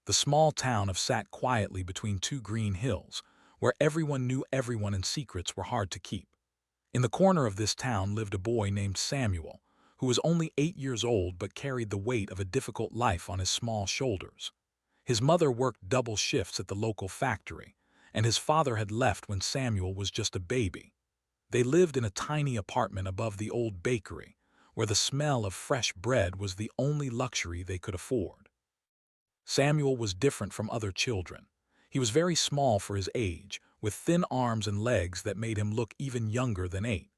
The small town of sat quietly between two green hills, where everyone knew everyone and secrets were hard to keep. In the corner of this town lived a boy named Samuel, who was only 8 years old but carried the weight of a difficult life on his small shoulders. His mother worked double shifts at the local factory, and his father had left when Samuel was just a baby. They lived in a tiny apartment above the old bakery, where the smell of fresh bread was the only luxury they could afford. Samuel was different from other children. He was very small for his age, with thin arms and legs that made him look even younger than 8.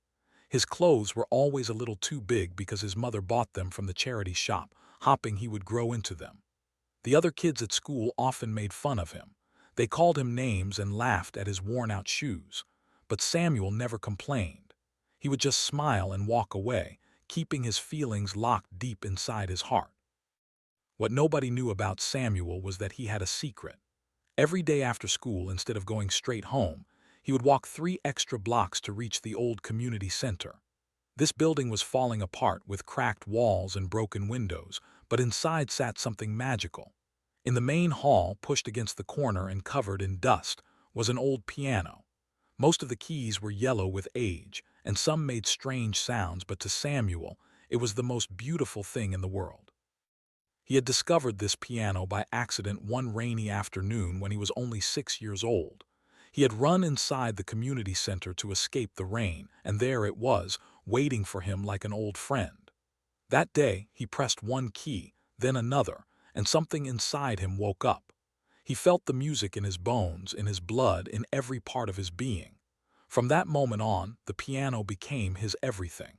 His clothes were always a little too big because his mother bought them from the charity shop, hoping he would grow into them. The other kids at school often made fun of him. They called him names and laughed at his worn-out shoes. But Samuel never complained. He would just smile and walk away, keeping his feelings locked deep inside his heart. What nobody knew about Samuel was that he had a secret. Every day after school, instead of going straight home, he would walk 3 extra blocks to reach the old community center. This building was falling apart with cracked walls and broken windows, but inside sat something magical. In the main hall, pushed against the corner and covered in dust, was an old piano. Most of the keys were yellow with age, and some made strange sounds, but to Samuel, it was the most beautiful thing in the world. He had discovered this piano by accident one rainy afternoon when he was only 6 years old. He had run inside the community center to escape the rain, and there it was, waiting for him like an old friend. That day, he pressed one key, then another, and something inside him woke up. He felt the music in his bones, in his blood, in every part of his being. From that moment on, the piano became his everything.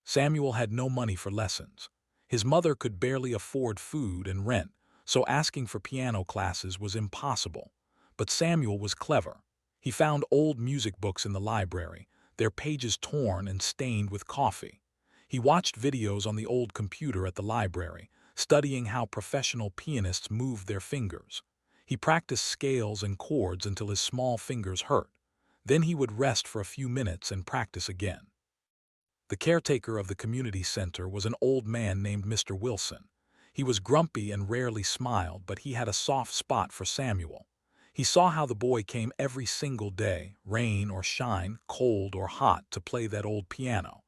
Samuel had no money for lessons. His mother could barely afford food and rent, so asking for piano classes was impossible. But Samuel was clever. He found old music books in the library, their pages torn and stained with coffee. He watched videos on the old computer at the library, studying how professional pianists moved their fingers. He practiced scales and chords until his small fingers hurt. Then he would rest for a few minutes and practice again. The caretaker of the community center was an old man named Mr. Wilson. He was grumpy and rarely smiled, but he had a soft spot for Samuel. He saw how the boy came every single day, rain or shine, cold or hot, to play that old piano.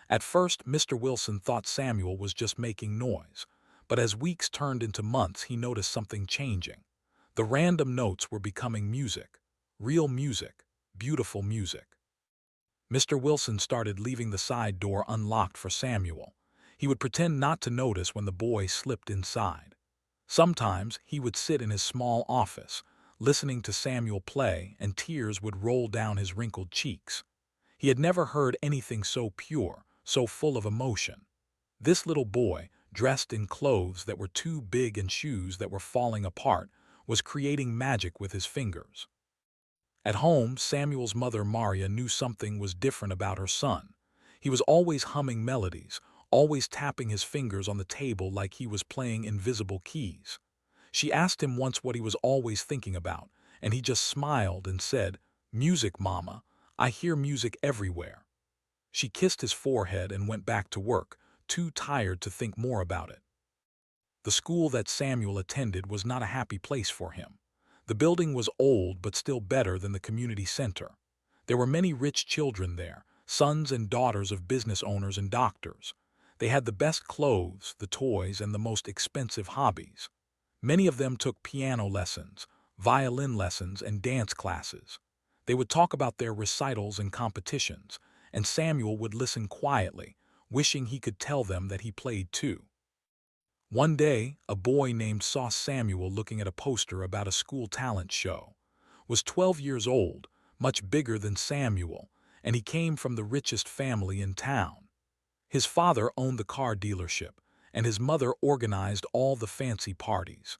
At first, Mr. Wilson thought Samuel was just making noise, but as weeks turned into months, he noticed something changing. The random notes were becoming music. Real music. Beautiful music. Mr. Wilson started leaving the side door unlocked for Samuel. He would pretend not to notice when the boy slipped inside. Sometimes he would sit in his small office, listening to Samuel play, and tears would roll down his wrinkled cheeks. He had never heard anything so pure, so full of emotion. This little boy, dressed in clothes that were too big and shoes that were falling apart, was creating magic with his fingers. At home, Samuel's mother, Maria, knew something was different about her son. He was always humming melodies, always tapping his fingers on the table like he was playing invisible keys. She asked him once what he was always thinking about, and he just smiled and said, "Music, Mama. I hear music everywhere." She kissed his forehead and went back to work, too tired to think more about it. The school that Samuel attended was not a happy place for him. The building was old but still better than the community center. There were many rich children there, sons and daughters of business owners and doctors. They had the best clothes, the toys, and the most expensive hobbies. Many of them took piano lessons, violin lessons, and dance classes. They would talk about their recitals and competitions, and Samuel would listen quietly, wishing he could tell them that he played too. One day, a boy named saw Samuel looking at a poster about a school talent show. Was 12 years old, much bigger than Samuel, and he came from the richest family in town. His father owned the car dealership, and his mother organized all the fancy parties.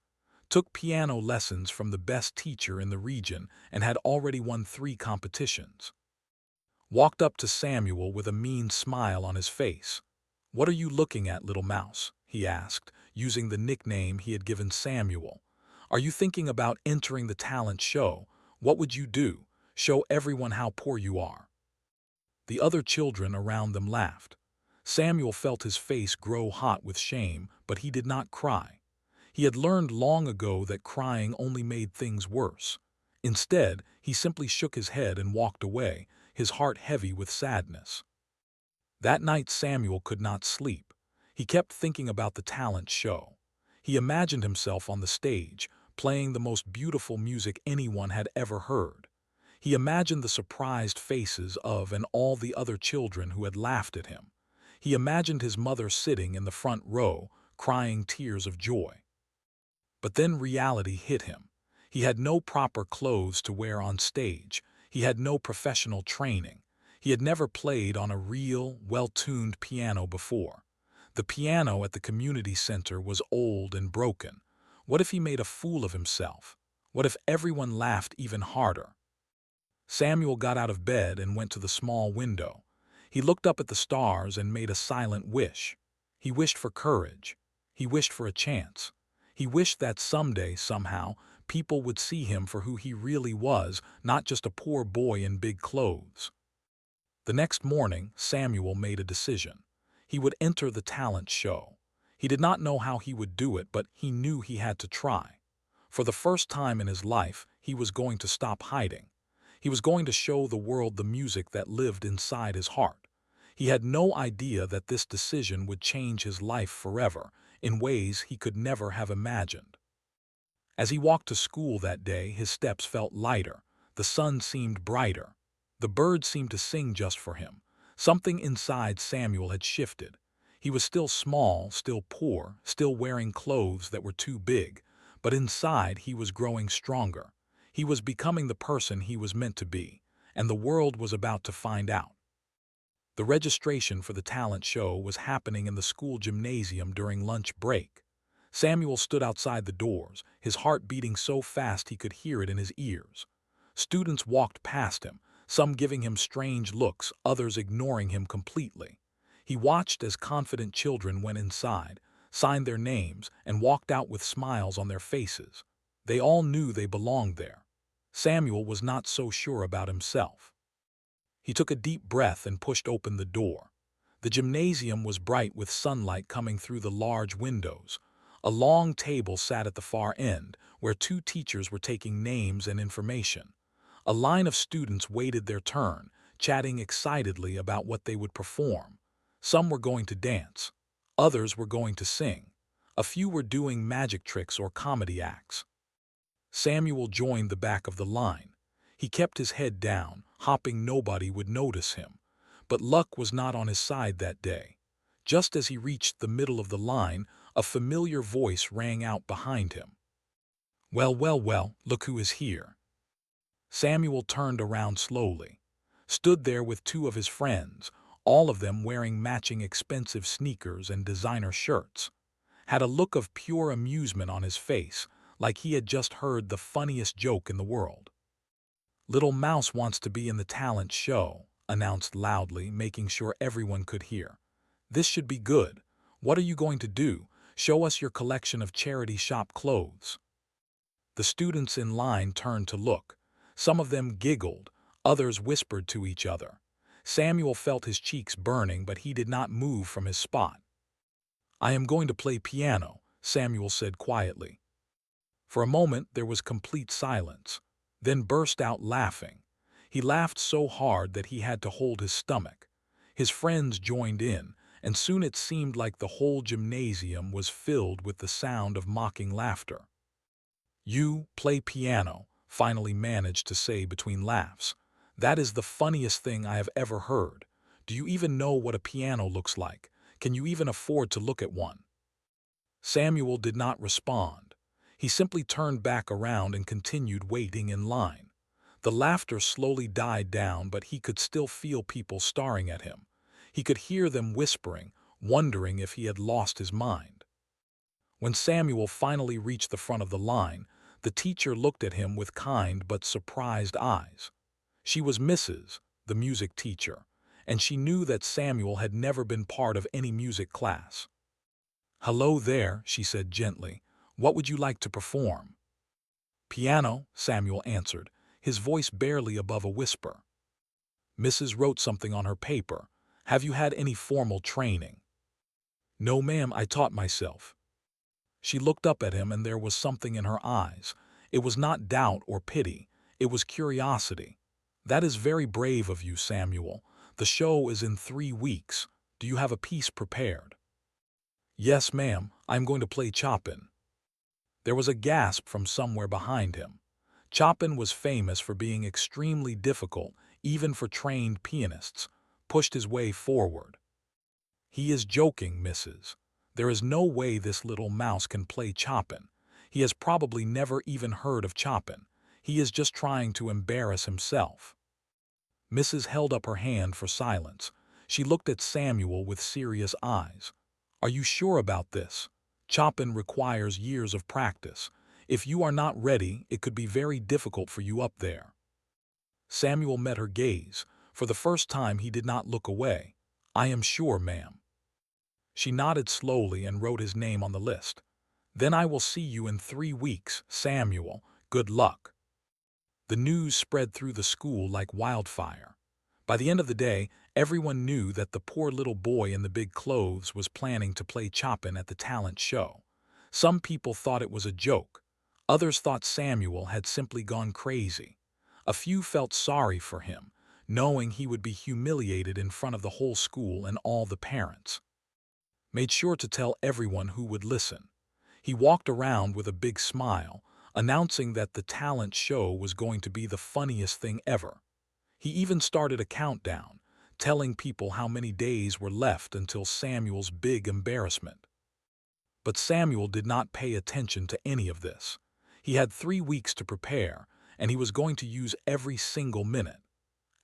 Took piano lessons from the best teacher in the region and had already won 3 competitions. Walked up to Samuel with a mean smile on his face. "What are you looking at, little mouse?" he asked, using the nickname he had given Samuel. "Are you thinking about entering the talent show? What would you do? Show everyone how poor you are." The other children around them laughed. Samuel felt his face grow hot with shame, but he did not cry. He had learned long ago that crying only made things worse. Instead, he simply shook his head and walked away, his heart heavy with sadness. That night Samuel could not sleep. He kept thinking about the talent show. He imagined himself on the stage, playing the most beautiful music anyone had ever heard. He imagined the surprised faces of and all the other children who had laughed at him. He imagined his mother sitting in the front row, crying tears of joy. But then reality hit him. He had no proper clothes to wear on stage. He had no professional training. He had never played on a real, well-tuned piano before. The piano at the community center was old and broken. What if he made a fool of himself? What if everyone laughed even harder? Samuel got out of bed and went to the small window. He looked up at the stars and made a silent wish. He wished for courage. He wished for a chance. He wished that someday, somehow, people would see him for who he really was, not just a poor boy in big clothes. The next morning, Samuel made a decision. He would enter the talent show. He did not know how he would do it, but he knew he had to try. For the first time in his life, he was going to stop hiding. He was going to show the world the music that lived inside his heart. He had no idea that this decision would change his life forever, in ways he could never have imagined. As he walked to school that day, his steps felt lighter. The sun seemed brighter. The birds seemed to sing just for him. Something inside Samuel had shifted. He was still small, still poor, still wearing clothes that were too big, but inside he was growing stronger. He was becoming the person he was meant to be, and the world was about to find out. The registration for the talent show was happening in the school gymnasium during lunch break. Samuel stood outside the doors, his heart beating so fast he could hear it in his ears. Students walked past him, some giving him strange looks, others ignoring him completely. He watched as confident children went inside, signed their names, and walked out with smiles on their faces. They all knew they belonged there. Samuel was not so sure about himself. He took a deep breath and pushed open the door. The gymnasium was bright with sunlight coming through the large windows. A long table sat at the far end, where two teachers were taking names and information. A line of students waited their turn, chatting excitedly about what they would perform. Some were going to dance. Others were going to sing. A few were doing magic tricks or comedy acts. Samuel joined the back of the line. He kept his head down, hoping nobody would notice him. But luck was not on his side that day. Just as he reached the middle of the line, a familiar voice rang out behind him. "Well, well, well, look who is here." Samuel turned around slowly, stood there with two of his friends, all of them wearing matching expensive sneakers and designer shirts. Had a look of pure amusement on his face, like he had just heard the funniest joke in the world. "Little Mouse wants to be in the talent show," announced loudly, making sure everyone could hear. "This should be good. What are you going to do? Show us your collection of charity shop clothes." The students in line turned to look. Some of them giggled, others whispered to each other. Samuel felt his cheeks burning, but he did not move from his spot. "I am going to play piano," Samuel said quietly. For a moment there was complete silence, then burst out laughing. He laughed so hard that he had to hold his stomach. His friends joined in, and soon it seemed like the whole gymnasium was filled with the sound of mocking laughter. "You play piano," finally managed to say between laughs. "That is the funniest thing I have ever heard. Do you even know what a piano looks like? Can you even afford to look at one?" Samuel did not respond. He simply turned back around and continued waiting in line. The laughter slowly died down, but he could still feel people staring at him. He could hear them whispering, wondering if he had lost his mind. When Samuel finally reached the front of the line, the teacher looked at him with kind but surprised eyes. She was Mrs., the music teacher, and she knew that Samuel had never been part of any music class. "Hello there," she said gently. "What would you like to perform?" "Piano," Samuel answered, his voice barely above a whisper. "Mrs. wrote something on her paper. Have you had any formal training?" "No, ma'am, I taught myself." She looked up at him and there was something in her eyes. It was not doubt or pity, it was curiosity. "That is very brave of you, Samuel. The show is in 3 weeks. Do you have a piece prepared?" "Yes, ma'am, I am going to play Chopin." There was a gasp from somewhere behind him. Chopin was famous for being extremely difficult, even for trained pianists. Pushed his way forward. "He is joking, missus. There is no way this little mouse can play Chopin. He has probably never even heard of Chopin. He is just trying to embarrass himself." Mrs. held up her hand for silence. She looked at Samuel with serious eyes. "Are you sure about this? Chopin requires years of practice. If you are not ready, it could be very difficult for you up there." Samuel met her gaze. For the first time he did not look away. "I am sure, ma'am." She nodded slowly and wrote his name on the list. "Then I will see you in 3 weeks, Samuel. Good luck." The news spread through the school like wildfire. By the end of the day, everyone knew that the poor little boy in the big clothes was planning to play Chopin at the talent show. Some people thought it was a joke. Others thought Samuel had simply gone crazy. A few felt sorry for him, knowing he would be humiliated in front of the whole school and all the parents. Made sure to tell everyone who would listen. He walked around with a big smile, announcing that the talent show was going to be the funniest thing ever. He even started a countdown, telling people how many days were left until Samuel's big embarrassment. But Samuel did not pay attention to any of this. He had 3 weeks to prepare, and he was going to use every single minute.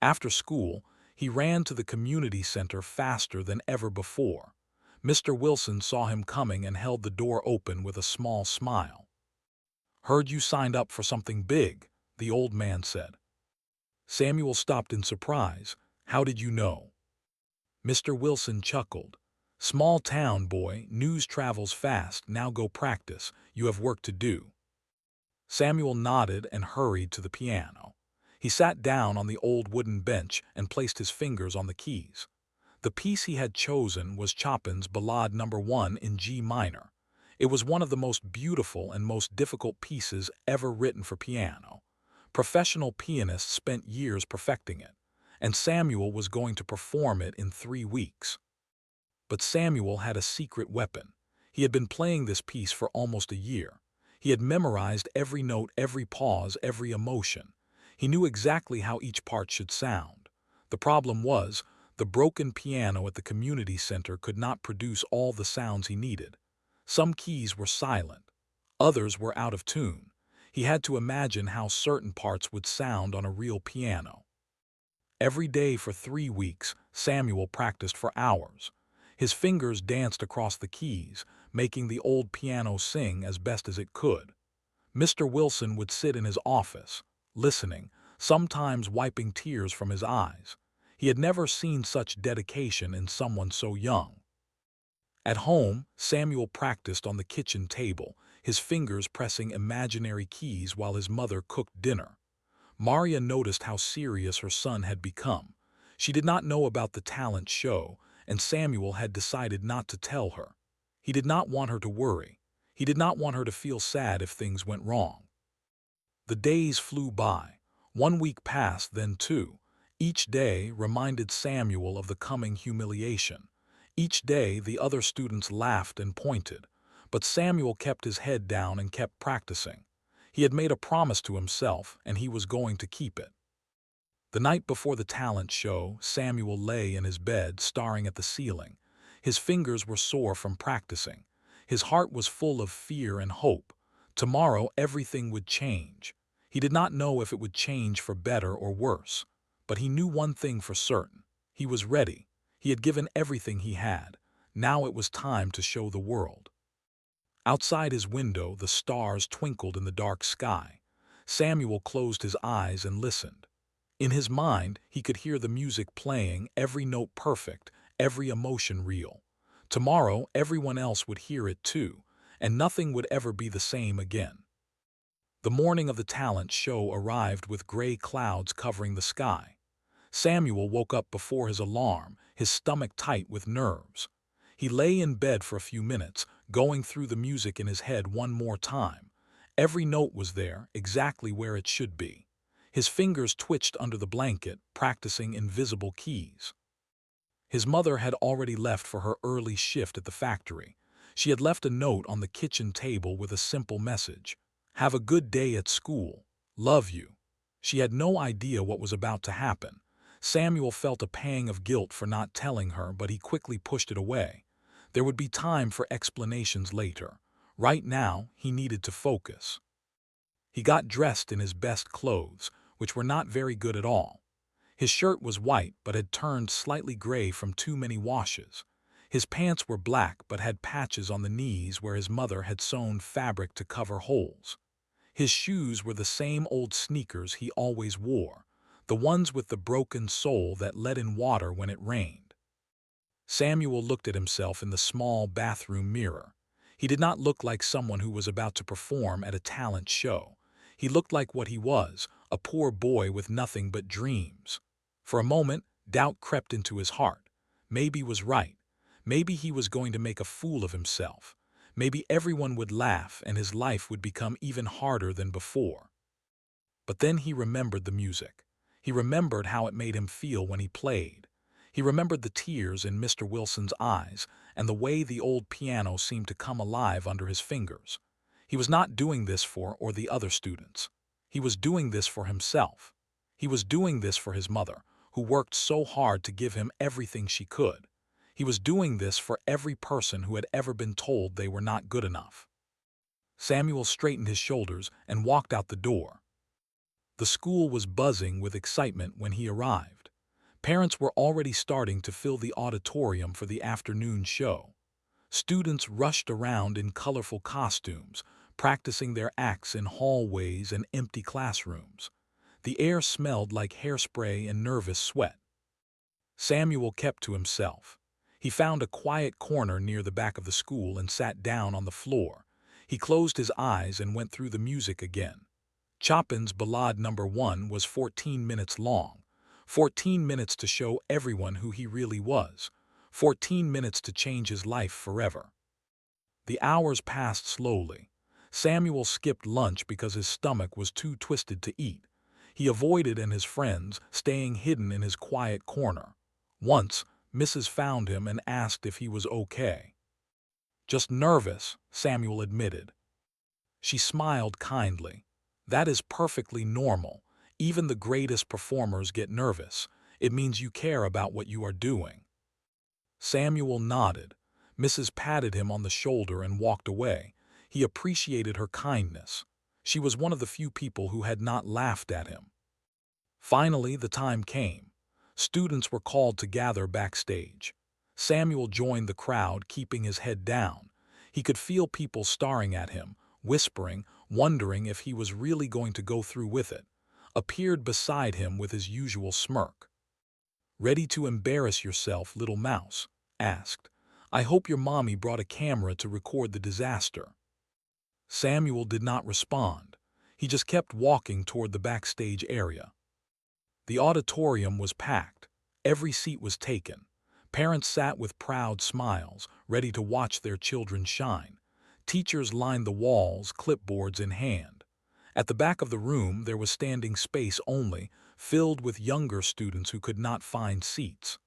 After school, he ran to the community center faster than ever before. Mr. Wilson saw him coming and held the door open with a small smile. "Heard you signed up for something big," the old man said. Samuel stopped in surprise. "How did you know?" Mr. Wilson chuckled. "Small town, boy, news travels fast, now go practice, you have work to do." Samuel nodded and hurried to the piano. He sat down on the old wooden bench and placed his fingers on the keys. The piece he had chosen was Chopin's Ballade No. 1 in G minor. It was one of the most beautiful and most difficult pieces ever written for piano. Professional pianists spent years perfecting it, and Samuel was going to perform it in 3 weeks. But Samuel had a secret weapon. He had been playing this piece for almost a year. He had memorized every note, every pause, every emotion. He knew exactly how each part should sound. The problem was, the broken piano at the community center could not produce all the sounds he needed. Some keys were silent. Others were out of tune. He had to imagine how certain parts would sound on a real piano. Every day for 3 weeks, Samuel practiced for hours. His fingers danced across the keys, making the old piano sing as best as it could. Mr. Wilson would sit in his office, listening, sometimes wiping tears from his eyes. He had never seen such dedication in someone so young. At home, Samuel practiced on the kitchen table, his fingers pressing imaginary keys while his mother cooked dinner. Maria noticed how serious her son had become. She did not know about the talent show, and Samuel had decided not to tell her. He did not want her to worry. He did not want her to feel sad if things went wrong. The days flew by. 1 week passed, then 2. Each day reminded Samuel of the coming humiliation. Each day the other students laughed and pointed, but Samuel kept his head down and kept practicing. He had made a promise to himself, and he was going to keep it. The night before the talent show, Samuel lay in his bed, staring at the ceiling. His fingers were sore from practicing. His heart was full of fear and hope. Tomorrow everything would change. He did not know if it would change for better or worse, but he knew one thing for certain. He was ready. He had given everything he had. Now it was time to show the world. Outside his window, the stars twinkled in the dark sky. Samuel closed his eyes and listened. In his mind, he could hear the music playing, every note perfect, every emotion real. Tomorrow, everyone else would hear it too, and nothing would ever be the same again. The morning of the talent show arrived with gray clouds covering the sky. Samuel woke up before his alarm, his stomach tight with nerves. He lay in bed for a few minutes, going through the music in his head one more time. Every note was there, exactly where it should be. His fingers twitched under the blanket, practicing invisible keys. His mother had already left for her early shift at the factory. She had left a note on the kitchen table with a simple message. "Have a good day at school. Love you." She had no idea what was about to happen. Samuel felt a pang of guilt for not telling her, but he quickly pushed it away. There would be time for explanations later. Right now, he needed to focus. He got dressed in his best clothes, which were not very good at all. His shirt was white but had turned slightly gray from too many washes. His pants were black but had patches on the knees where his mother had sewn fabric to cover holes. His shoes were the same old sneakers he always wore, the ones with the broken sole that let in water when it rained. Samuel looked at himself in the small bathroom mirror. He did not look like someone who was about to perform at a talent show. He looked like what he was, a poor boy with nothing but dreams. For a moment, doubt crept into his heart. Maybe he was right. Maybe he was going to make a fool of himself. Maybe everyone would laugh and his life would become even harder than before. But then he remembered the music. He remembered how it made him feel when he played. He remembered the tears in Mr. Wilson's eyes and the way the old piano seemed to come alive under his fingers. He was not doing this for the other students. He was doing this for himself. He was doing this for his mother, who worked so hard to give him everything she could. He was doing this for every person who had ever been told they were not good enough. Samuel straightened his shoulders and walked out the door. The school was buzzing with excitement when he arrived. Parents were already starting to fill the auditorium for the afternoon show. Students rushed around in colorful costumes, practicing their acts in hallways and empty classrooms. The air smelled like hairspray and nervous sweat. Samuel kept to himself. He found a quiet corner near the back of the school and sat down on the floor. He closed his eyes and went through the music again. Chopin's Ballade No. 1 was 14 minutes long. 14 minutes to show everyone who he really was. 14 minutes to change his life forever. The hours passed slowly. Samuel skipped lunch because his stomach was too twisted to eat. He avoided and his friends, staying hidden in his quiet corner. Once, Mrs. found him and asked if he was okay. "Just nervous," Samuel admitted. She smiled kindly. "That is perfectly normal. Even the greatest performers get nervous. It means you care about what you are doing." Samuel nodded. Mrs. patted him on the shoulder and walked away. He appreciated her kindness. She was one of the few people who had not laughed at him. Finally, the time came. Students were called to gather backstage. Samuel joined the crowd, keeping his head down. He could feel people staring at him, whispering, wondering if he was really going to go through with it. Appeared beside him with his usual smirk. "Ready to embarrass yourself, little mouse?" asked. "I hope your mommy brought a camera to record the disaster." Samuel did not respond. He just kept walking toward the backstage area. The auditorium was packed. Every seat was taken. Parents sat with proud smiles, ready to watch their children shine. Teachers lined the walls, clipboards in hand. At the back of the room there was standing space only, filled with younger students who could not find seats.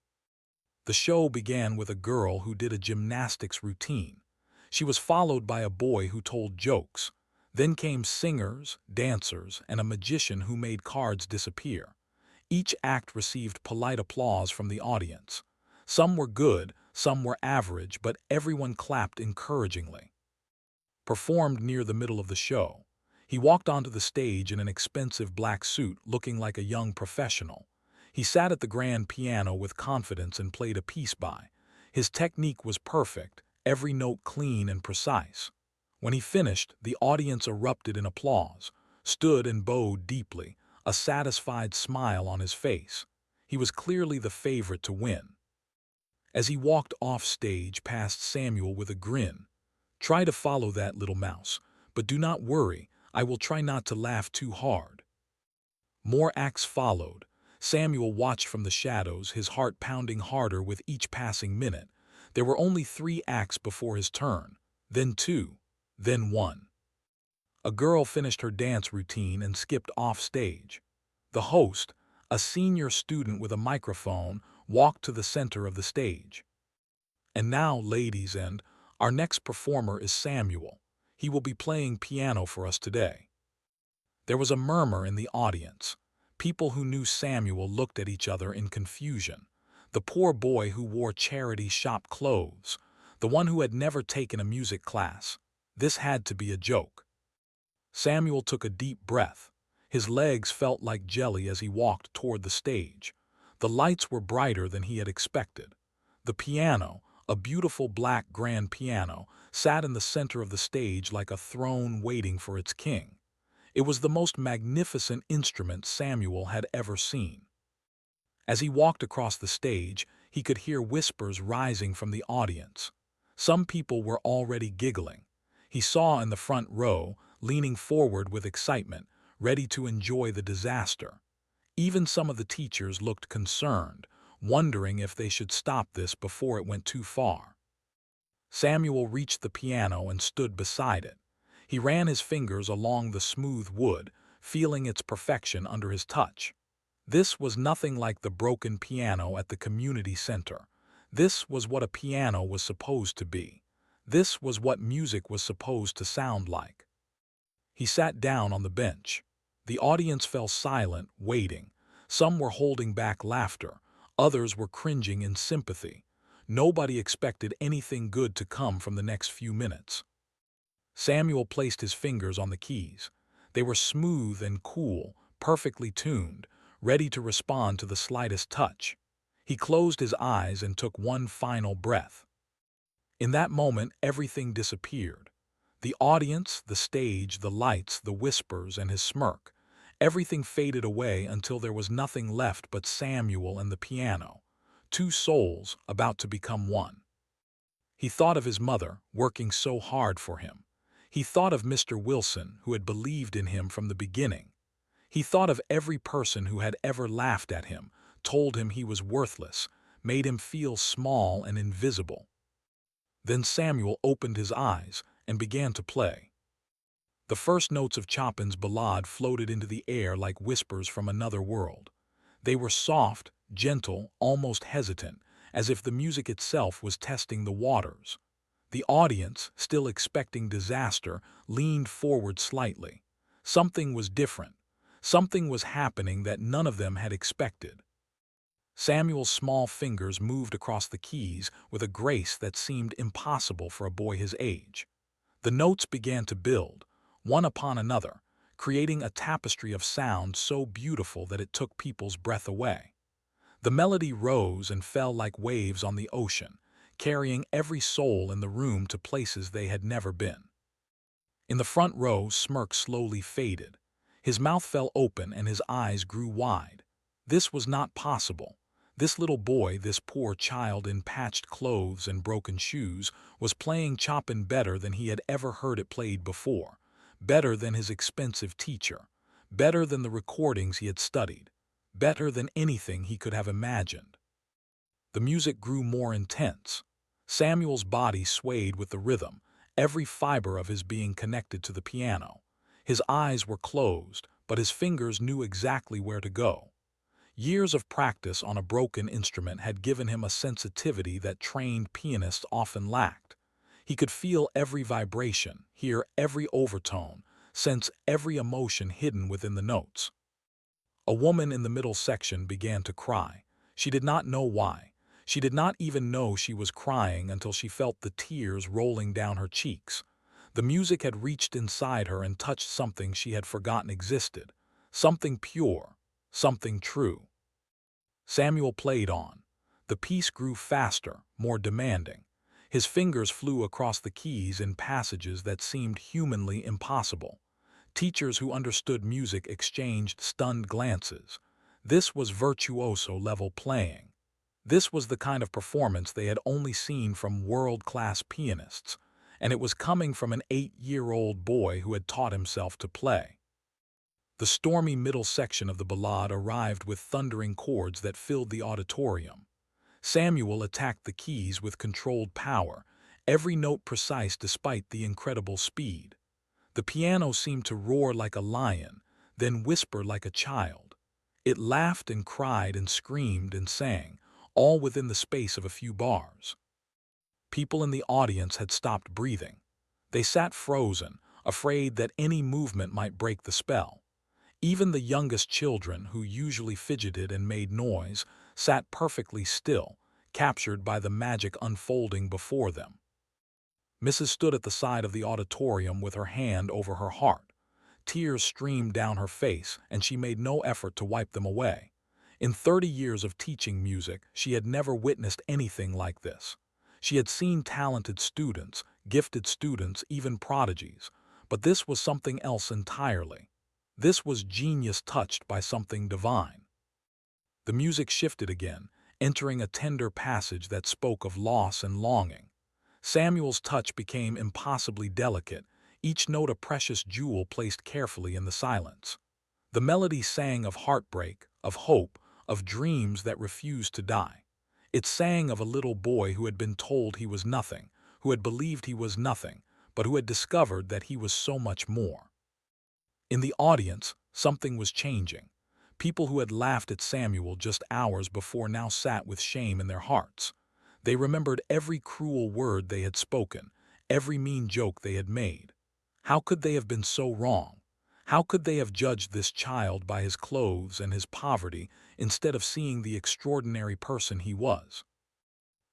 The show began with a girl who did a gymnastics routine. She was followed by a boy who told jokes. Then came singers, dancers, and a magician who made cards disappear. Each act received polite applause from the audience. Some were good, some were average, but everyone clapped encouragingly. Performed near the middle of the show. He walked onto the stage in an expensive black suit, looking like a young professional. He sat at the grand piano with confidence and played a piece by. His technique was perfect, every note clean and precise. When he finished, the audience erupted in applause, stood and bowed deeply, a satisfied smile on his face. He was clearly the favorite to win. As he walked off stage past Samuel with a grin, "Try to follow that, little mouse, but do not worry, I will try not to laugh too hard." More acts followed. Samuel watched from the shadows, his heart pounding harder with each passing minute. There were only 3 acts before his turn. then two, then one. A girl finished her dance routine and skipped off stage. The host, a senior student with a microphone, walked to the center of the stage. And now, ladies, and our next performer is Samuel. He will be playing piano for us today. There was a murmur in the audience. People who knew Samuel looked at each other in confusion. The poor boy who wore charity shop clothes, the one who had never taken a music class. This had to be a joke. Samuel took a deep breath. His legs felt like jelly as he walked toward the stage. The lights were brighter than he had expected. The piano, a beautiful black grand piano, sat in the center of the stage like a throne waiting for its king. It was the most magnificent instrument Samuel had ever seen. As he walked across the stage, he could hear whispers rising from the audience. Some people were already giggling. He saw in the front row, leaning forward with excitement, ready to enjoy the disaster. Even some of the teachers looked concerned, wondering if they should stop this before it went too far. Samuel reached the piano and stood beside it. He ran his fingers along the smooth wood, feeling its perfection under his touch. This was nothing like the broken piano at the community center. This was what a piano was supposed to be. This was what music was supposed to sound like. He sat down on the bench. The audience fell silent, waiting. Some were holding back laughter. Others were cringing in sympathy. Nobody expected anything good to come from the next few minutes. Samuel placed his fingers on the keys. They were smooth and cool, perfectly tuned, ready to respond to the slightest touch. He closed his eyes and took one final breath. In that moment, everything disappeared. The audience, the stage, the lights, the whispers, and his smirk. Everything faded away until there was nothing left but Samuel and the piano, two souls about to become one. He thought of his mother, working so hard for him. He thought of Mr. Wilson, who had believed in him from the beginning. He thought of every person who had ever laughed at him, told him he was worthless, made him feel small and invisible. Then Samuel opened his eyes and began to play. The first notes of Chopin's ballade floated into the air like whispers from another world. They were soft, gentle, almost hesitant, as if the music itself was testing the waters. The audience, still expecting disaster, leaned forward slightly. Something was different. Something was happening that none of them had expected. Samuel's small fingers moved across the keys with a grace that seemed impossible for a boy his age. The notes began to build, one upon another, creating a tapestry of sound so beautiful that it took people's breath away. The melody rose and fell like waves on the ocean, carrying every soul in the room to places they had never been. In the front row, Smirk slowly faded. His mouth fell open and his eyes grew wide. This was not possible. This little boy, this poor child in patched clothes and broken shoes, was playing Chopin better than he had ever heard it played before, better than his expensive teacher, better than the recordings he had studied, better than anything he could have imagined. The music grew more intense. Samuel's body swayed with the rhythm, every fiber of his being connected to the piano. His eyes were closed, but his fingers knew exactly where to go. Years of practice on a broken instrument had given him a sensitivity that trained pianists often lacked. He could feel every vibration, hear every overtone, sense every emotion hidden within the notes. A woman in the middle section began to cry. She did not know why. She did not even know she was crying until she felt the tears rolling down her cheeks. The music had reached inside her and touched something she had forgotten existed, something pure, something true. Samuel played on. The piece grew faster, more demanding. His fingers flew across the keys in passages that seemed humanly impossible. Teachers who understood music exchanged stunned glances. This was virtuoso-level playing. This was the kind of performance they had only seen from world-class pianists, and it was coming from an 8-year-old boy who had taught himself to play. The stormy middle section of the ballade arrived with thundering chords that filled the auditorium. Samuel attacked the keys with controlled power, every note precise despite the incredible speed. The piano seemed to roar like a lion, then whisper like a child. It laughed and cried and screamed and sang, all within the space of a few bars. People in the audience had stopped breathing. They sat frozen, afraid that any movement might break the spell. Even the youngest children, who usually fidgeted and made noise, sat perfectly still, captured by the magic unfolding before them. Mrs. stood at the side of the auditorium with her hand over her heart. Tears streamed down her face, and she made no effort to wipe them away. In 30 years of teaching music, she had never witnessed anything like this. She had seen talented students, gifted students, even prodigies, but this was something else entirely. This was genius touched by something divine. The music shifted again, entering a tender passage that spoke of loss and longing. Samuel's touch became impossibly delicate, each note a precious jewel placed carefully in the silence. The melody sang of heartbreak, of hope, of dreams that refused to die. It sang of a little boy who had been told he was nothing, who had believed he was nothing, but who had discovered that he was so much more. In the audience, something was changing. People who had laughed at Samuel just hours before now sat with shame in their hearts. They remembered every cruel word they had spoken, every mean joke they had made. How could they have been so wrong? How could they have judged this child by his clothes and his poverty instead of seeing the extraordinary person he was?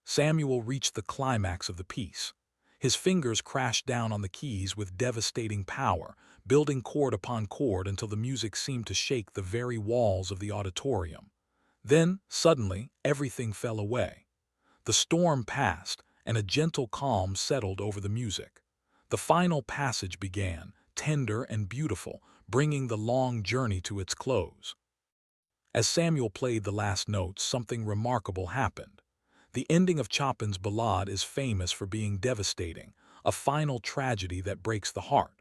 Samuel reached the climax of the piece. His fingers crashed down on the keys with devastating power, building chord upon chord until the music seemed to shake the very walls of the auditorium. Then, suddenly, everything fell away. The storm passed, and a gentle calm settled over the music. The final passage began, tender and beautiful, bringing the long journey to its close. As Samuel played the last notes, something remarkable happened. The ending of Chopin's Ballade is famous for being devastating, a final tragedy that breaks the heart.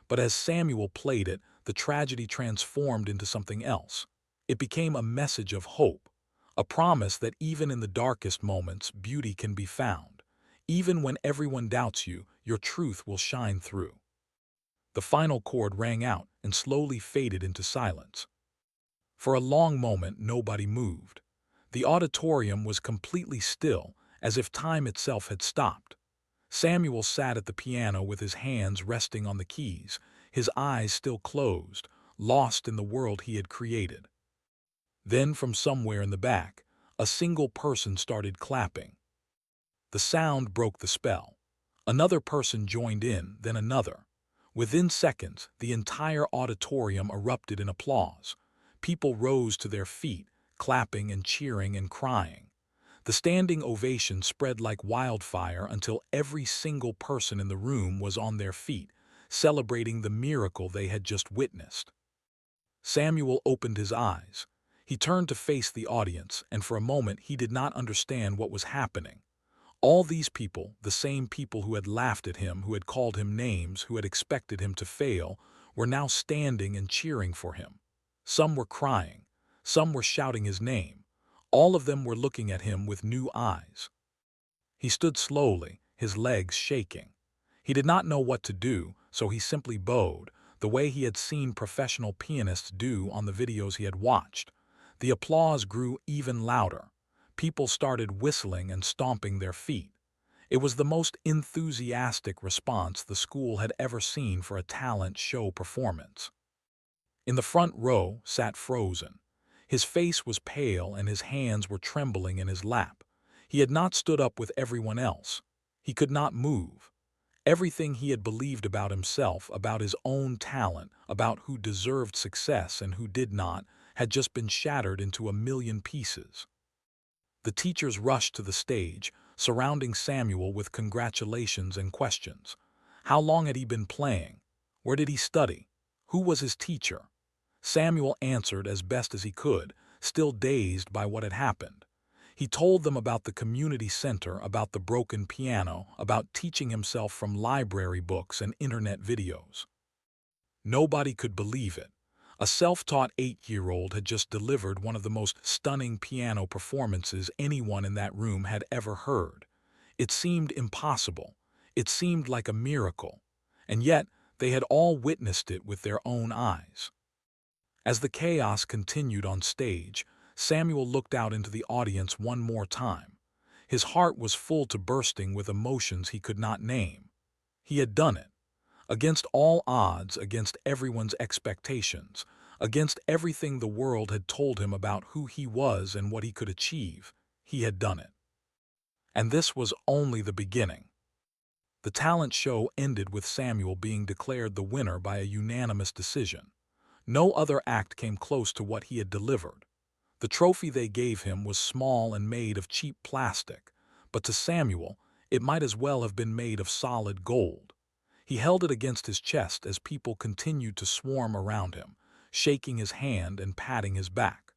But as Samuel played it, the tragedy transformed into something else. It became a message of hope, a promise that even in the darkest moments, beauty can be found. Even when everyone doubts you, your truth will shine through. The final chord rang out and slowly faded into silence. For a long moment, nobody moved. The auditorium was completely still, as if time itself had stopped. Samuel sat at the piano with his hands resting on the keys, his eyes still closed, lost in the world he had created. Then, from somewhere in the back, a single person started clapping. The sound broke the spell. Another person joined in, then another. Within seconds, the entire auditorium erupted in applause. People rose to their feet, clapping and cheering and crying. The standing ovation spread like wildfire until every single person in the room was on their feet, celebrating the miracle they had just witnessed. Samuel opened his eyes. He turned to face the audience, and for a moment he did not understand what was happening. All these people, the same people who had laughed at him, who had called him names, who had expected him to fail, were now standing and cheering for him. Some were crying. Some were shouting his name. All of them were looking at him with new eyes. He stood slowly, his legs shaking. He did not know what to do, so he simply bowed, the way he had seen professional pianists do on the videos he had watched. The applause grew even louder. People started whistling and stomping their feet. It was the most enthusiastic response the school had ever seen for a talent show performance. In the front row sat Frozen. His face was pale and his hands were trembling in his lap. He had not stood up with everyone else. He could not move. Everything he had believed about himself, about his own talent, about who deserved success and who did not, had just been shattered into a million pieces. The teachers rushed to the stage, surrounding Samuel with congratulations and questions. How long had he been playing? Where did he study? Who was his teacher? Samuel answered as best as he could, still dazed by what had happened. He told them about the community center, about the broken piano, about teaching himself from library books and internet videos. Nobody could believe it. A self-taught 8-year-old had just delivered one of the most stunning piano performances anyone in that room had ever heard. It seemed impossible. It seemed like a miracle. And yet, they had all witnessed it with their own eyes. As the chaos continued on stage, Samuel looked out into the audience one more time. His heart was full to bursting with emotions he could not name. He had done it. Against all odds, against everyone's expectations, against everything the world had told him about who he was and what he could achieve, he had done it. And this was only the beginning. The talent show ended with Samuel being declared the winner by a unanimous decision. No other act came close to what he had delivered. The trophy they gave him was small and made of cheap plastic, but to Samuel, it might as well have been made of solid gold. He held it against his chest as people continued to swarm around him, shaking his hand and patting his back.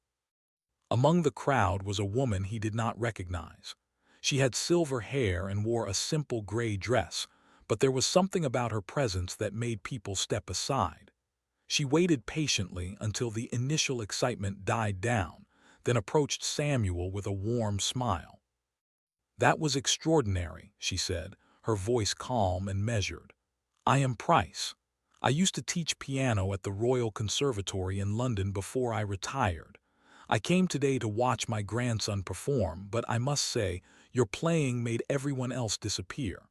Among the crowd was a woman he did not recognize. She had silver hair and wore a simple gray dress, but there was something about her presence that made people step aside. She waited patiently until the initial excitement died down, then approached Samuel with a warm smile. "That was extraordinary," she said, her voice calm and measured. "I am Price. I used to teach piano at the Royal Conservatory in London before I retired. I came today to watch my grandson perform, but I must say, your playing made everyone else disappear."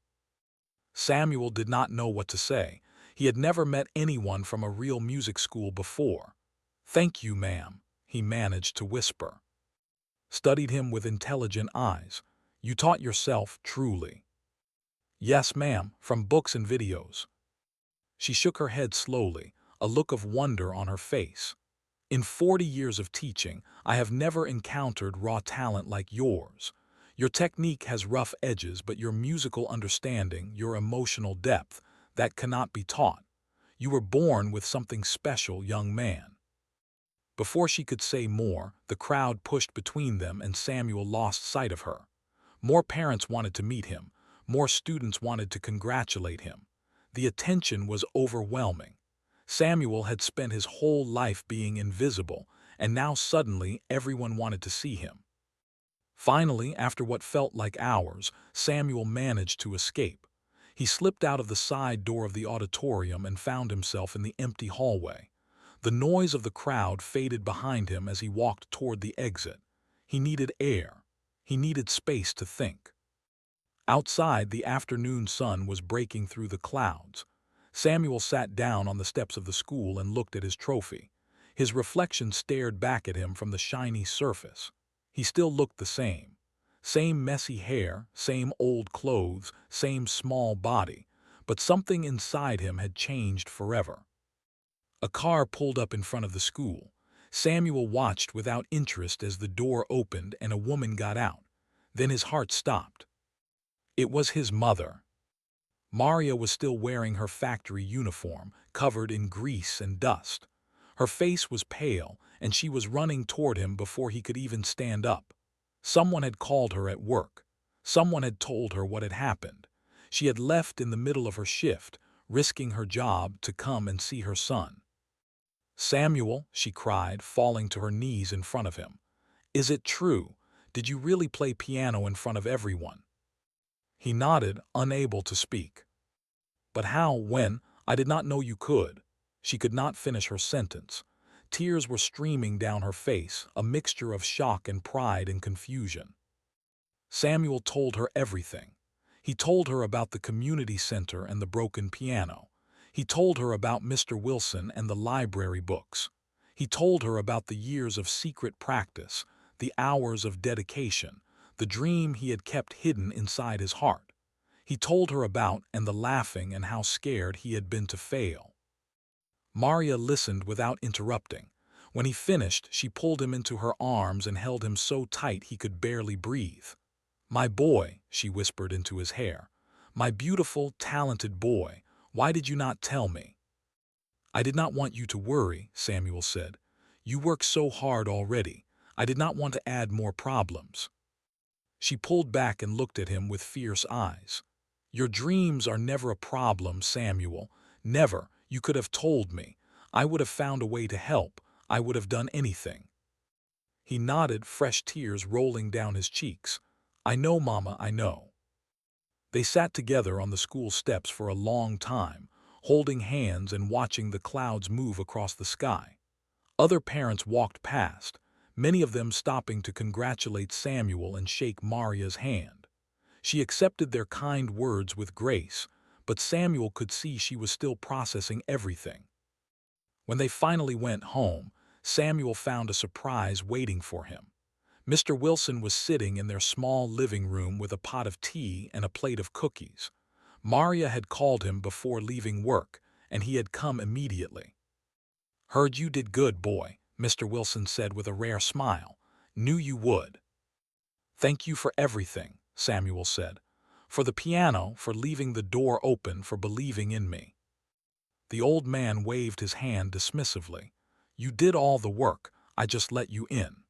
Samuel did not know what to say. He had never met anyone from a real music school before. "Thank you, ma'am," he managed to whisper. Studied him with intelligent eyes. "You taught yourself, truly." "Yes, ma'am, from books and videos." She shook her head slowly, a look of wonder on her face. "In 40 years of teaching, I have never encountered raw talent like yours. Your technique has rough edges, but your musical understanding, your emotional depth, that cannot be taught. You were born with something special, young man." Before she could say more, the crowd pushed between them and Samuel lost sight of her. More parents wanted to meet him. More students wanted to congratulate him. The attention was overwhelming. Samuel had spent his whole life being invisible, and now suddenly everyone wanted to see him. Finally, after what felt like hours, Samuel managed to escape. He slipped out of the side door of the auditorium and found himself in the empty hallway. The noise of the crowd faded behind him as he walked toward the exit. He needed air. He needed space to think. Outside, the afternoon sun was breaking through the clouds. Samuel sat down on the steps of the school and looked at his trophy. His reflection stared back at him from the shiny surface. He still looked the same. Same messy hair, same old clothes, same small body, but something inside him had changed forever. A car pulled up in front of the school. Samuel watched without interest as the door opened and a woman got out. Then his heart stopped. It was his mother. Maria was still wearing her factory uniform, covered in grease and dust. Her face was pale, and she was running toward him before he could even stand up. Someone had called her at work. Someone had told her what had happened. She had left in the middle of her shift, risking her job to come and see her son. "Samuel," she cried, falling to her knees in front of him. "Is it true? Did you really play piano in front of everyone?" He nodded, unable to speak. "But how, when? I did not know you could." She could not finish her sentence. Tears were streaming down her face, a mixture of shock and pride and confusion. Samuel told her everything. He told her about the community center and the broken piano. He told her about Mr. Wilson and the library books. He told her about the years of secret practice, the hours of dedication, the dream he had kept hidden inside his heart. He told her about and the laughing and how scared he had been to fail. Maria listened without interrupting. When he finished, she pulled him into her arms and held him so tight he could barely breathe. "My boy," she whispered into his hair. "My beautiful, talented boy, why did you not tell me?" "I did not want you to worry," Samuel said. "You work so hard already. I did not want to add more problems." She pulled back and looked at him with fierce eyes. "Your dreams are never a problem, Samuel. Never. You could have told me. I would have found a way to help. I would have done anything." He nodded, fresh tears rolling down his cheeks. "I know, Mama, I know." They sat together on the school steps for a long time, holding hands and watching the clouds move across the sky. Other parents walked past, many of them stopping to congratulate Samuel and shake Maria's hand. She accepted their kind words with grace, but Samuel could see she was still processing everything. When they finally went home, Samuel found a surprise waiting for him. Mr. Wilson was sitting in their small living room with a pot of tea and a plate of cookies. Maria had called him before leaving work, and he had come immediately. "Heard you did good, boy," Mr. Wilson said with a rare smile. "Knew you would." "Thank you for everything," Samuel said. "For the piano, for leaving the door open, for believing in me." The old man waved his hand dismissively. "You did all the work, I just let you in."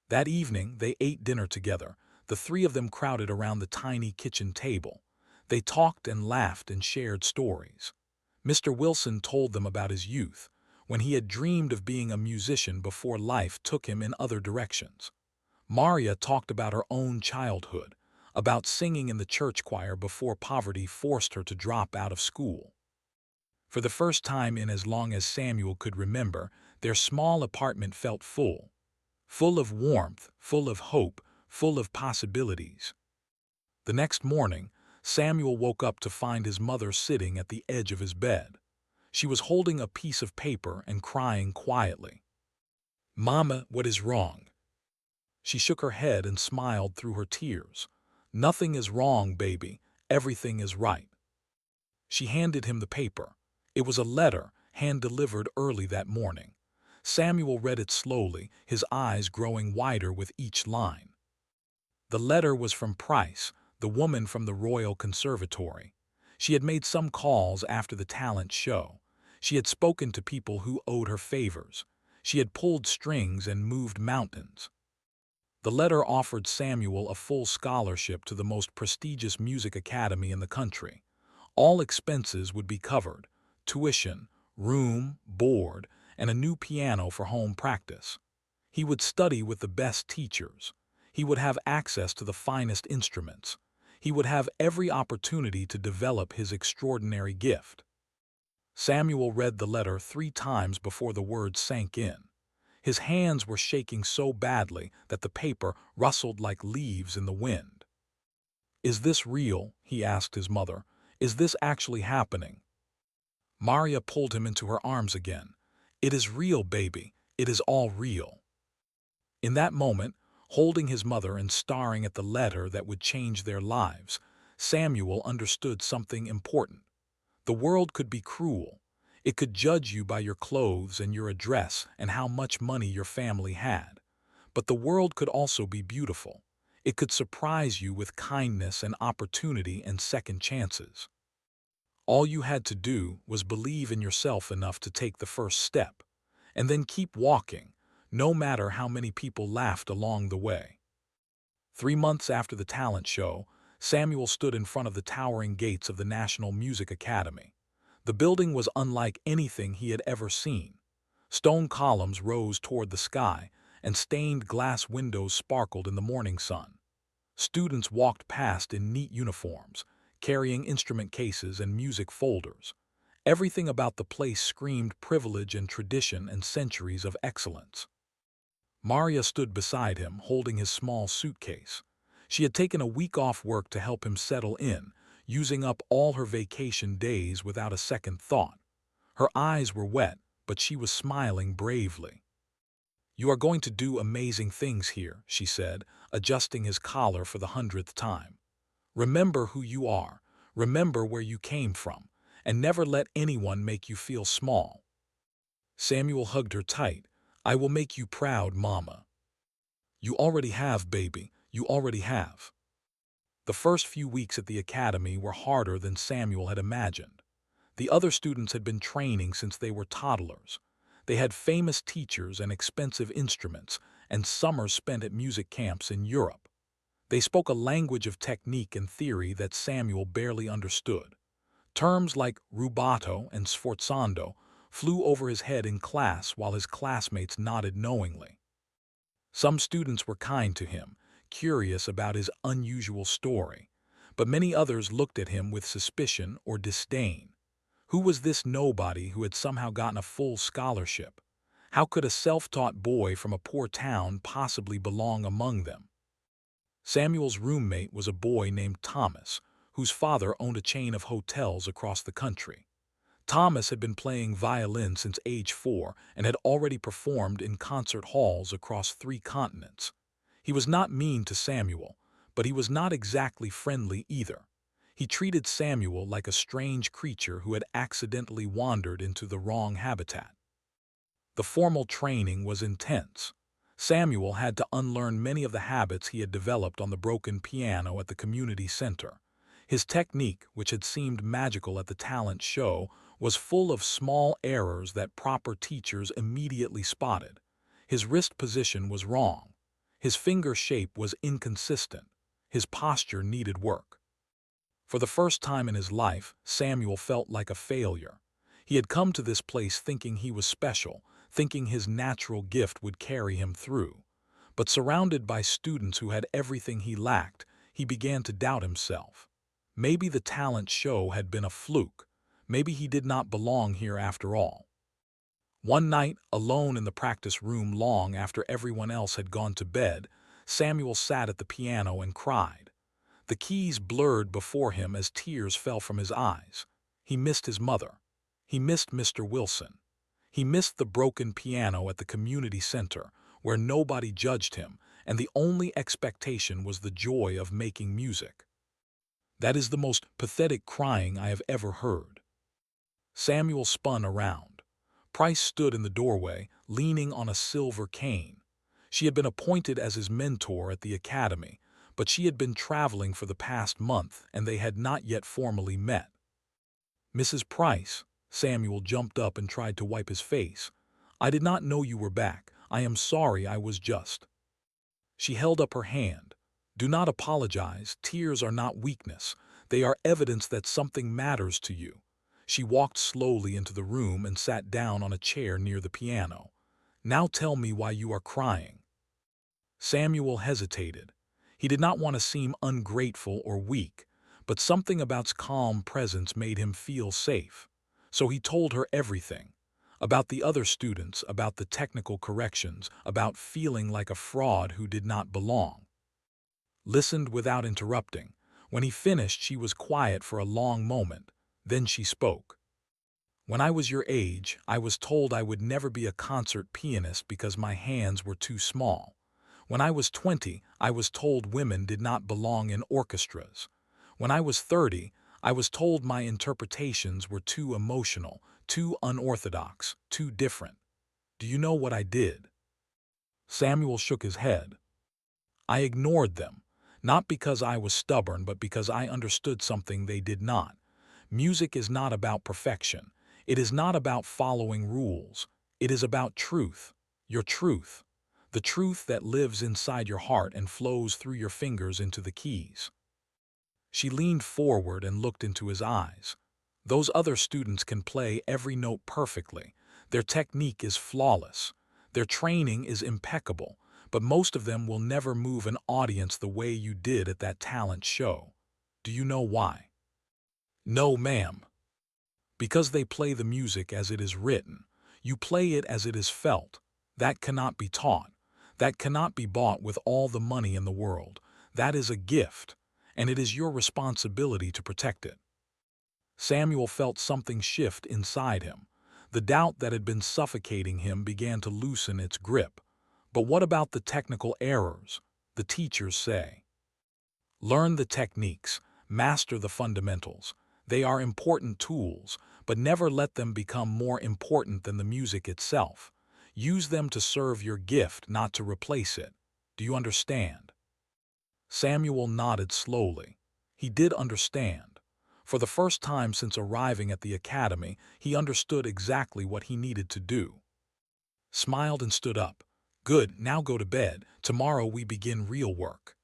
That evening, they ate dinner together. The three of them crowded around the tiny kitchen table. They talked and laughed and shared stories. Mr. Wilson told them about his youth, when he had dreamed of being a musician before life took him in other directions. Maria talked about her own childhood, about singing in the church choir before poverty forced her to drop out of school. For the first time in as long as Samuel could remember, their small apartment felt full. Full of warmth, full of hope, full of possibilities. The next morning, Samuel woke up to find his mother sitting at the edge of his bed. She was holding a piece of paper and crying quietly. "Mama, what is wrong?" She shook her head and smiled through her tears. "Nothing is wrong, baby. Everything is right." She handed him the paper. It was a letter, hand-delivered early that morning. Samuel read it slowly, his eyes growing wider with each line. The letter was from Price, the woman from the Royal Conservatory. She had made some calls after the talent show. She had spoken to people who owed her favors. She had pulled strings and moved mountains. The letter offered Samuel a full scholarship to the most prestigious music academy in the country. All expenses would be covered: tuition, room, board, and a new piano for home practice. He would study with the best teachers. He would have access to the finest instruments. He would have every opportunity to develop his extraordinary gift. Samuel read the letter 3 times before the words sank in. His hands were shaking so badly that the paper rustled like leaves in the wind. "Is this real?" he asked his mother. "Is this actually happening?" Maria pulled him into her arms again. "It is real, baby. It is all real." In that moment, holding his mother and staring at the letter that would change their lives, Samuel understood something important. The world could be cruel. It could judge you by your clothes and your address and how much money your family had. But the world could also be beautiful. It could surprise you with kindness and opportunity and second chances. All you had to do was believe in yourself enough to take the first step, and then keep walking, no matter how many people laughed along the way. 3 months after the talent show, Samuel stood in front of the towering gates of the National Music Academy. The building was unlike anything he had ever seen. Stone columns rose toward the sky, and stained glass windows sparkled in the morning sun. Students walked past in neat uniforms, carrying instrument cases and music folders. Everything about the place screamed privilege and tradition and centuries of excellence. Maria stood beside him, holding his small suitcase. She had taken a week off work to help him settle in, using up all her vacation days without a second thought. Her eyes were wet, but she was smiling bravely. "You are going to do amazing things here," she said, adjusting his collar for the 100th time. "Remember who you are, remember where you came from, and never let anyone make you feel small." Samuel hugged her tight. "I will make you proud, Mama." "You already have, baby, you already have." The first few weeks at the academy were harder than Samuel had imagined. The other students had been training since they were toddlers. They had famous teachers and expensive instruments, and summers spent at music camps in Europe. They spoke a language of technique and theory that Samuel barely understood. Terms like rubato and sforzando flew over his head in class while his classmates nodded knowingly. Some students were kind to him, curious about his unusual story, but many others looked at him with suspicion or disdain. Who was this nobody who had somehow gotten a full scholarship? How could a self-taught boy from a poor town possibly belong among them? Samuel's roommate was a boy named Thomas, whose father owned a chain of hotels across the country. Thomas had been playing violin since age 4 and had already performed in concert halls across 3 continents. He was not mean to Samuel, but he was not exactly friendly either. He treated Samuel like a strange creature who had accidentally wandered into the wrong habitat. The formal training was intense. Samuel had to unlearn many of the habits he had developed on the broken piano at the community center. His technique, which had seemed magical at the talent show, was full of small errors that proper teachers immediately spotted. His wrist position was wrong. His finger shape was inconsistent. His posture needed work. For the first time in his life, Samuel felt like a failure. He had come to this place thinking he was special, thinking his natural gift would carry him through. But surrounded by students who had everything he lacked, he began to doubt himself. Maybe the talent show had been a fluke. Maybe he did not belong here after all. One night, alone in the practice room long after everyone else had gone to bed, Samuel sat at the piano and cried. The keys blurred before him as tears fell from his eyes. He missed his mother. He missed Mr. Wilson. He missed the broken piano at the community center, where nobody judged him, and the only expectation was the joy of making music. That is the most pathetic crying I have ever heard. Samuel spun around. Price stood in the doorway, leaning on a silver cane. She had been appointed as his mentor at the academy, but she had been traveling for the past month and they had not yet formally met. "Mrs. Price," Samuel jumped up and tried to wipe his face. "I did not know you were back. I am sorry, I was just—" She held up her hand. "Do not apologize. Tears are not weakness. They are evidence that something matters to you." She walked slowly into the room and sat down on a chair near the piano. "Now tell me why you are crying." Samuel hesitated. He did not want to seem ungrateful or weak, but something about his calm presence made him feel safe. So he told her everything. About the other students, about the technical corrections, about feeling like a fraud who did not belong. Listened without interrupting. When he finished, she was quiet for a long moment. Then she spoke. "When I was your age, I was told I would never be a concert pianist because my hands were too small. When I was 20, I was told women did not belong in orchestras. When I was 30, I was told my interpretations were too emotional, too unorthodox, too different. Do you know what I did?" Samuel shook his head. "I ignored them, not because I was stubborn, but because I understood something they did not. Music is not about perfection. It is not about following rules. It is about truth, your truth, the truth that lives inside your heart and flows through your fingers into the keys." She leaned forward and looked into his eyes. "Those other students can play every note perfectly. Their technique is flawless. Their training is impeccable, but most of them will never move an audience the way you did at that talent show. Do you know why?" "No, ma'am." "Because they play the music as it is written. You play it as it is felt. That cannot be taught. That cannot be bought with all the money in the world. That is a gift, and it is your responsibility to protect it." Samuel felt something shift inside him. The doubt that had been suffocating him began to loosen its grip. But what about the technical errors? The teachers say. "Learn the techniques, master the fundamentals. They are important tools, but never let them become more important than the music itself. Use them to serve your gift, not to replace it. Do you understand?" Samuel nodded slowly. He did understand. For the first time since arriving at the academy, he understood exactly what he needed to do. Smiled and stood up. "Good, now go to bed. Tomorrow we begin real work."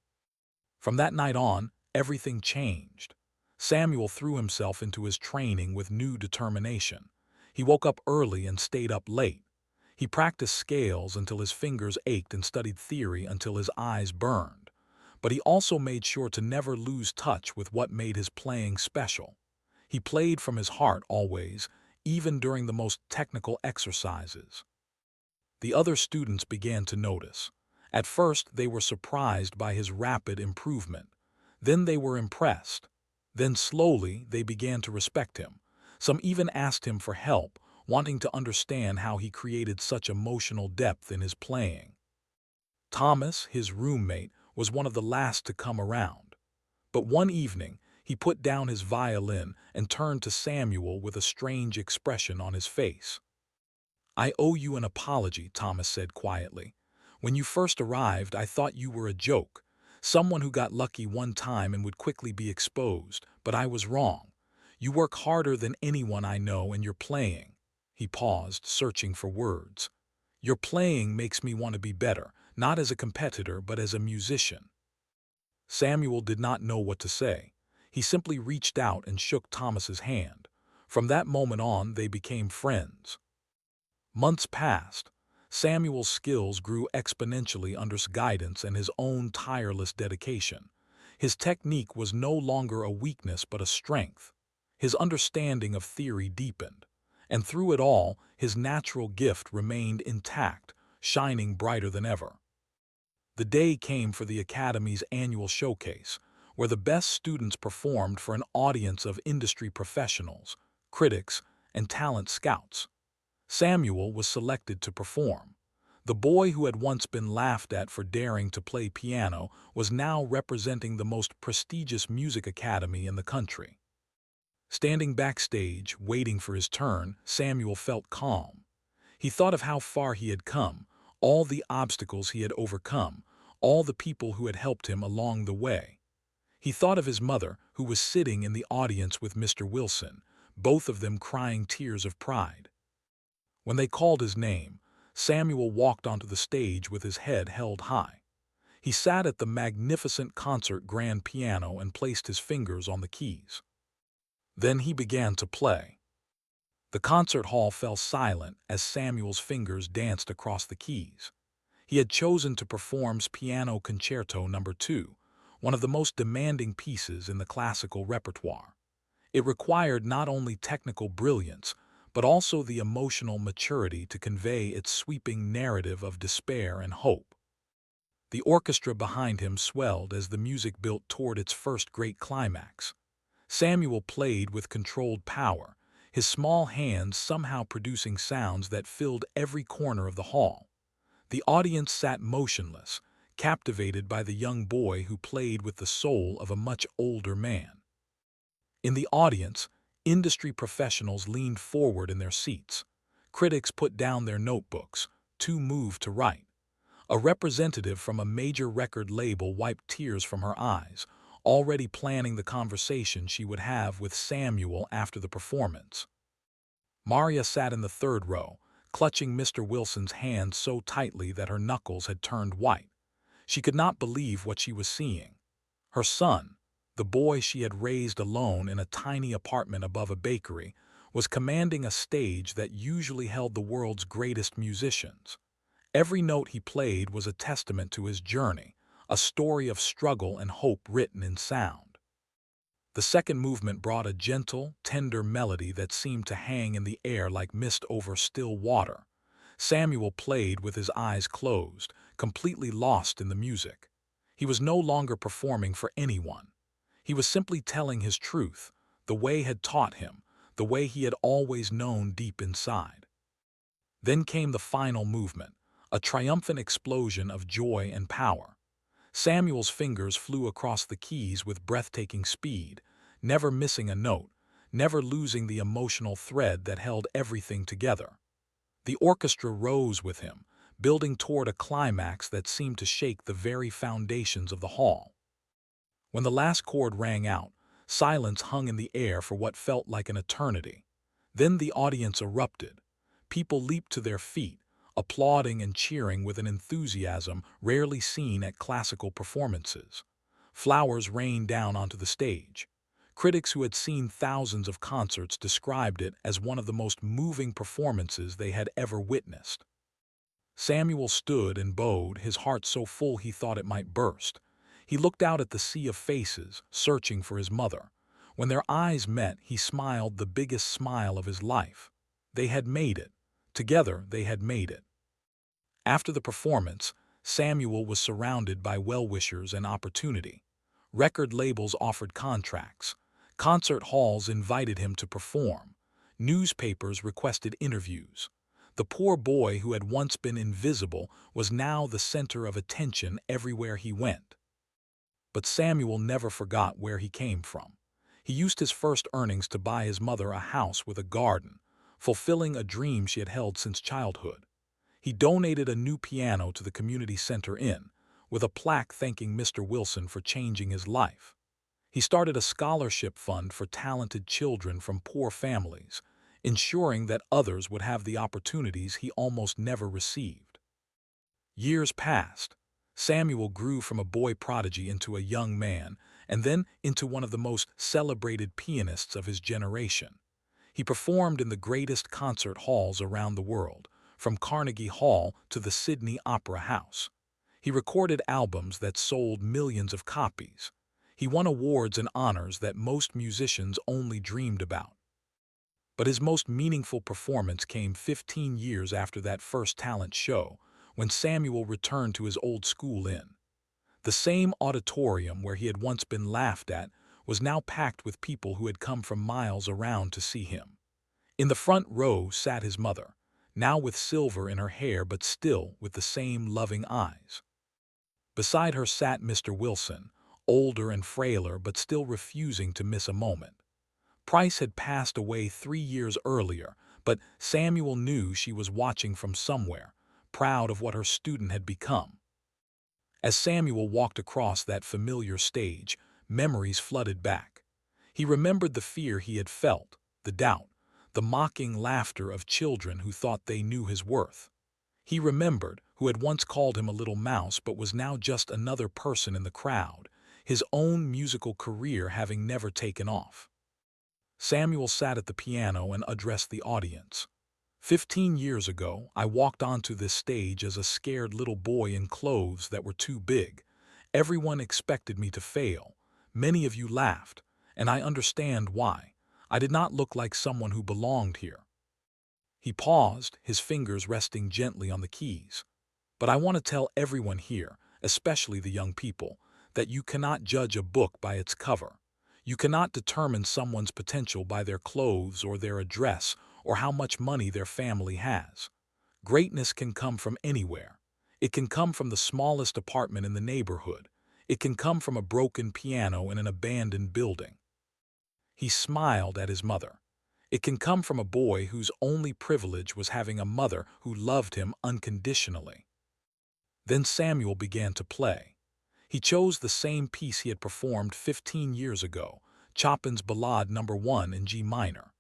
From that night on, everything changed. Samuel threw himself into his training with new determination. He woke up early and stayed up late. He practiced scales until his fingers ached and studied theory until his eyes burned. but he also made sure to never lose touch with what made his playing special. He played from his heart always, even during the most technical exercises. The other students began to notice. At first, they were surprised by his rapid improvement. Then they were impressed. Then slowly, they began to respect him. Some even asked him for help, wanting to understand how he created such emotional depth in his playing. Thomas, his roommate, was one of the last to come around. But one evening, he put down his violin and turned to Samuel with a strange expression on his face. "I owe you an apology," Thomas said quietly. "When you first arrived, I thought you were a joke, someone who got lucky one time and would quickly be exposed, but I was wrong. You work harder than anyone I know, and you're playing." He paused, searching for words. "Your playing makes me want to be better, not as a competitor, but as a musician." Samuel did not know what to say. He simply reached out and shook Thomas's hand. From that moment on, they became friends. Months passed. Samuel's skills grew exponentially under guidance and his own tireless dedication. His technique was no longer a weakness but a strength. His understanding of theory deepened. And through it all, his natural gift remained intact, shining brighter than ever. The day came for the Academy's annual showcase, where the best students performed for an audience of industry professionals, critics, and talent scouts. Samuel was selected to perform. The boy who had once been laughed at for daring to play piano was now representing the most prestigious music academy in the country. Standing backstage, waiting for his turn, Samuel felt calm. He thought of how far he had come, all the obstacles he had overcome, all the people who had helped him along the way. He thought of his mother, who was sitting in the audience with Mr. Wilson, both of them crying tears of pride. When they called his name, Samuel walked onto the stage with his head held high. He sat at the magnificent concert grand piano and placed his fingers on the keys. Then he began to play. The concert hall fell silent as Samuel's fingers danced across the keys. He had chosen to perform Piano Concerto No. 2, one of the most demanding pieces in the classical repertoire. It required not only technical brilliance, but also the emotional maturity to convey its sweeping narrative of despair and hope. The orchestra behind him swelled as the music built toward its first great climax. Samuel played with controlled power, his small hands somehow producing sounds that filled every corner of the hall. The audience sat motionless, captivated by the young boy who played with the soul of a much older man. In the audience, industry professionals leaned forward in their seats. Critics put down their notebooks, too moved to write. A representative from a major record label wiped tears from her eyes, already planning the conversation she would have with Samuel after the performance. Maria sat in the third row, clutching Mr. Wilson's hand so tightly that her knuckles had turned white. She could not believe what she was seeing. Her son, the boy she had raised alone in a tiny apartment above a bakery, was commanding a stage that usually held the world's greatest musicians. Every note he played was a testament to his journey, a story of struggle and hope written in sound. The second movement brought a gentle, tender melody that seemed to hang in the air like mist over still water. Samuel played with his eyes closed, completely lost in the music. He was no longer performing for anyone. He was simply telling his truth, the way had taught him, the way he had always known deep inside. Then came the final movement, a triumphant explosion of joy and power. Samuel's fingers flew across the keys with breathtaking speed, never missing a note, never losing the emotional thread that held everything together. The orchestra rose with him, building toward a climax that seemed to shake the very foundations of the hall. When the last chord rang out, silence hung in the air for what felt like an eternity. Then the audience erupted. People leaped to their feet, applauding and cheering with an enthusiasm rarely seen at classical performances. Flowers rained down onto the stage. Critics who had seen thousands of concerts described it as one of the most moving performances they had ever witnessed. Samuel stood and bowed, his heart so full he thought it might burst. He looked out at the sea of faces, searching for his mother. When their eyes met, he smiled the biggest smile of his life. They had made it. Together, they had made it. After the performance, Samuel was surrounded by well-wishers and opportunity. Record labels offered contracts. Concert halls invited him to perform. Newspapers requested interviews. The poor boy who had once been invisible was now the center of attention everywhere he went. But Samuel never forgot where he came from. He used his first earnings to buy his mother a house with a garden, fulfilling a dream she had held since childhood. He donated a new piano to the community center inn, with a plaque thanking Mr. Wilson for changing his life. He started a scholarship fund for talented children from poor families, ensuring that others would have the opportunities he almost never received. Years passed. Samuel grew from a boy prodigy into a young man, and then into one of the most celebrated pianists of his generation. He performed in the greatest concert halls around the world, from Carnegie Hall to the Sydney Opera House. He recorded albums that sold millions of copies. He won awards and honors that most musicians only dreamed about. But his most meaningful performance came 15 years after that first talent show, when Samuel returned to his old school inn. The same auditorium where he had once been laughed at was now packed with people who had come from miles around to see him. In the front row sat his mother, now with silver in her hair but still with the same loving eyes. Beside her sat Mr. Wilson, older and frailer but still refusing to miss a moment. Price had passed away 3 years earlier, but Samuel knew she was watching from somewhere, proud of what her student had become. As Samuel walked across that familiar stage, memories flooded back. He remembered the fear he had felt, the doubt, the mocking laughter of children who thought they knew his worth. He remembered who had once called him a little mouse but was now just another person in the crowd, his own musical career having never taken off. Samuel sat at the piano and addressed the audience. 15 years ago, I walked onto this stage as a scared little boy in clothes that were too big. Everyone expected me to fail. Many of you laughed, and I understand why. I did not look like someone who belonged here. He paused, his fingers resting gently on the keys. But I want to tell everyone here, especially the young people, that you cannot judge a book by its cover. You cannot determine someone's potential by their clothes or their address or how much money their family has. Greatness can come from anywhere. It can come from the smallest apartment in the neighborhood. It can come from a broken piano in an abandoned building. He smiled at his mother. It can come from a boy whose only privilege was having a mother who loved him unconditionally. Then Samuel began to play. He chose the same piece he had performed 15 years ago, Chopin's Ballade No. 1 in G minor.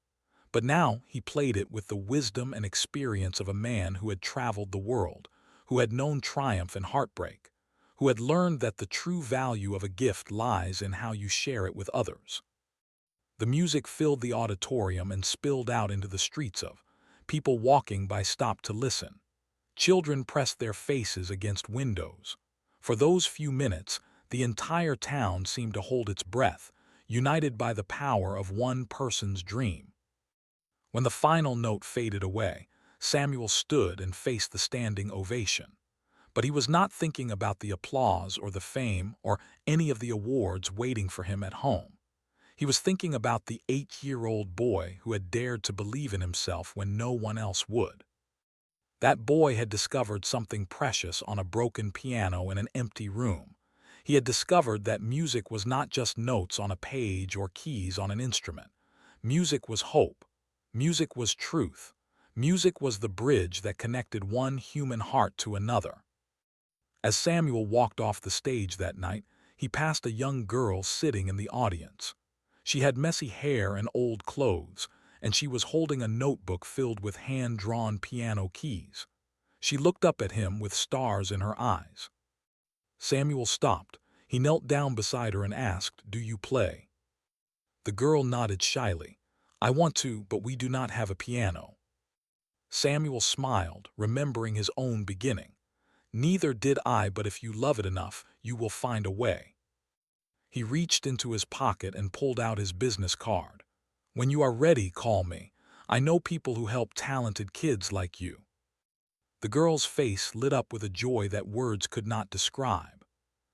But now he played it with the wisdom and experience of a man who had traveled the world, who had known triumph and heartbreak, who had learned that the true value of a gift lies in how you share it with others. The music filled the auditorium and spilled out into the streets of. People walking by stopped to listen. Children pressed their faces against windows. For those few minutes, the entire town seemed to hold its breath, united by the power of one person's dream. When the final note faded away, Samuel stood and faced the standing ovation. But he was not thinking about the applause or the fame or any of the awards waiting for him at home. He was thinking about the 8-year-old boy who had dared to believe in himself when no one else would. That boy had discovered something precious on a broken piano in an empty room. He had discovered that music was not just notes on a page or keys on an instrument. Music was hope. Music was truth. Music was the bridge that connected one human heart to another. As Samuel walked off the stage that night, he passed a young girl sitting in the audience. She had messy hair and old clothes, and she was holding a notebook filled with hand-drawn piano keys. She looked up at him with stars in her eyes. Samuel stopped. He knelt down beside her and asked, "Do you play?" The girl nodded shyly. "I want to, but we do not have a piano." Samuel smiled, remembering his own beginning. "Neither did I, but if you love it enough, you will find a way." He reached into his pocket and pulled out his business card. "When you are ready, call me. I know people who help talented kids like you." The girl's face lit up with a joy that words could not describe.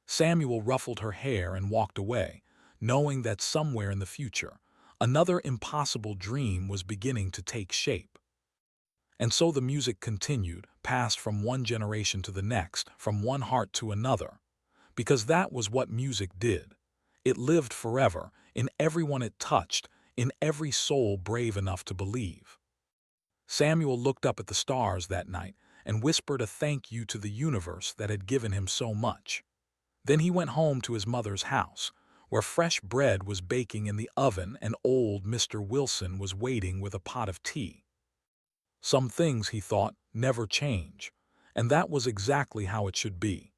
Samuel ruffled her hair and walked away, knowing that somewhere in the future, another impossible dream was beginning to take shape. And so the music continued, passed from one generation to the next, from one heart to another, because that was what music did. It lived forever, in everyone it touched, in every soul brave enough to believe. Samuel looked up at the stars that night and whispered a thank you to the universe that had given him so much. Then he went home to his mother's house, where fresh bread was baking in the oven and old Mr. Wilson was waiting with a pot of tea. Some things, he thought, never change, and that was exactly how it should be.